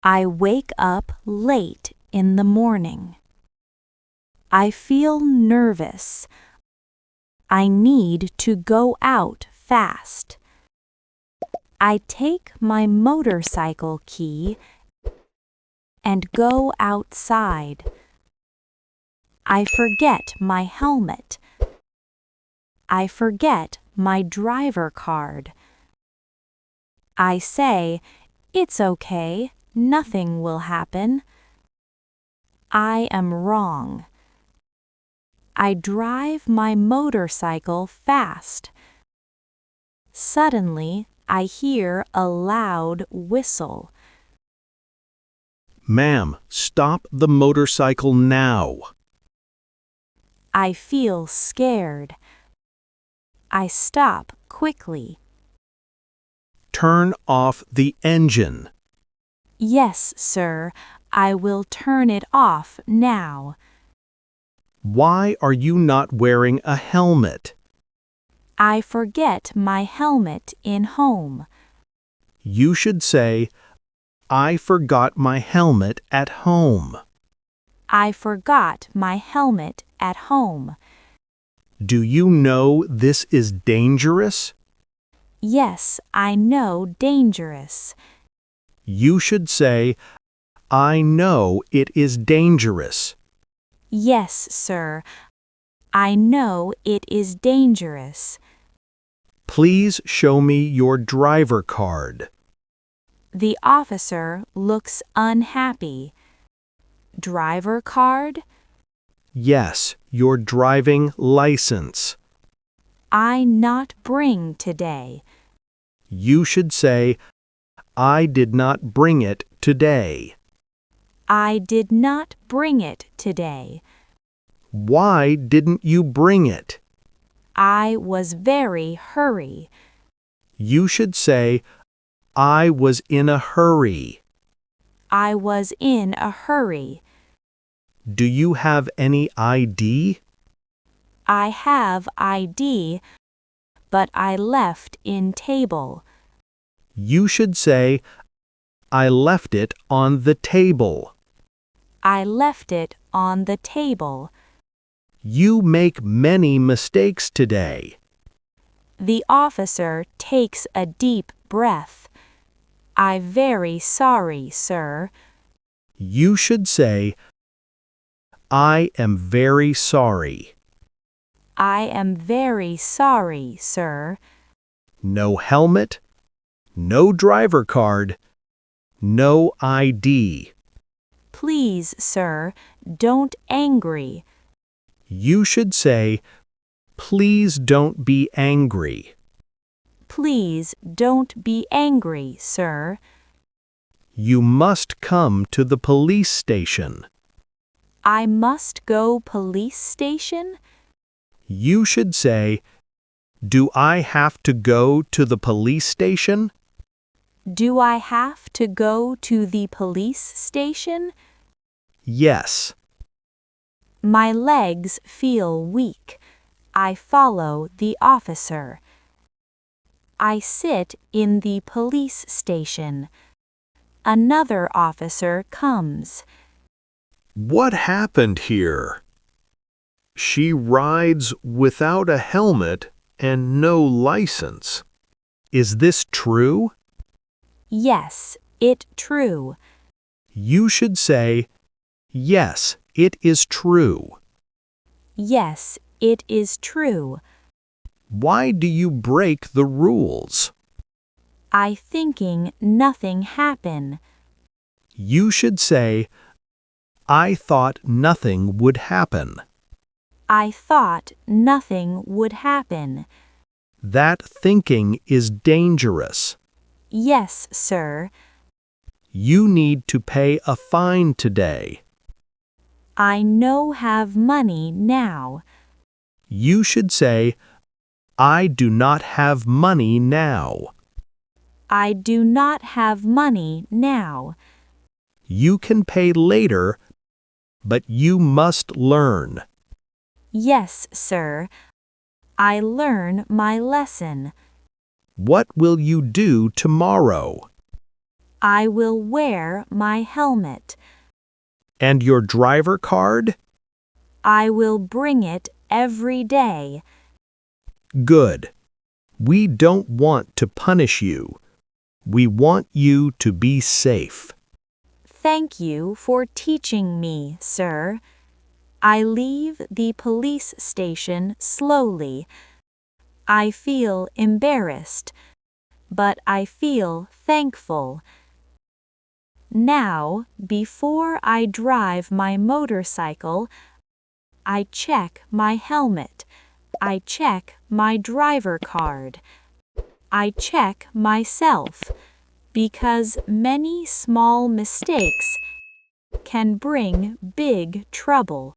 I wake up late in the morning. I feel nervous. I need to go out fast. I take my motorcycle key and go outside. I forget my helmet. I forget my driver card. I say, "It's okay, nothing will happen." I am wrong. I drive my motorcycle fast. Suddenly, I hear a loud whistle. Ma'am, stop the motorcycle now. I feel scared. I stop quickly. Turn off the engine. Yes, sir, I will turn it off now. Why are you not wearing a helmet? I forget my helmet in home. You should say, I forgot my helmet at home. I forgot my helmet at home. Do you know this is dangerous? Yes, I know dangerous. You should say, I know it is dangerous. Yes, sir, I know it is dangerous. Please show me your driver card. The officer looks unhappy. Driver card? Yes, your driving license. I not bring today. You should say, I did not bring it today. I did not bring it today. Why didn't you bring it? I was very hurry. You should say, I was in a hurry. I was in a hurry. Do you have any ID? I have ID, but I left in table. You should say, I left it on the table. I left it on the table. You make many mistakes today. The officer takes a deep breath. I very sorry, sir. You should say, I am very sorry. I am very sorry, sir. No helmet, no driver card, no ID. Please, sir, don't angry. You should say, please don't be angry. Please don't be angry, sir. You must come to the police station. I must go police station? You should say, do I have to go to the police station? Do I have to go to the police station? Yes. My legs feel weak. I follow the officer. I sit in the police station. Another officer comes. What happened here? She rides without a helmet and no license. Is this true? Yes, it true. You should say, yes, it is true. Yes, it is true. Why do you break the rules? I thinking nothing happen. You should say, I thought nothing would happen. I thought nothing would happen. That thinking is dangerous. Yes, sir. You need to pay a fine today. I no have money now. You should say, I do not have money now. I do not have money now. You can pay later, but you must learn. Yes, sir. I learn my lesson. What will you do tomorrow? I will wear my helmet. And your driver card? I will bring it every day. Good. We don't want to punish you. We want you to be safe. Thank you for teaching me, sir. I leave the police station slowly. I feel embarrassed, but I feel thankful. Now, before I drive my motorcycle, I check my helmet. I check my driver card. I check myself, because many small mistakes can bring big trouble.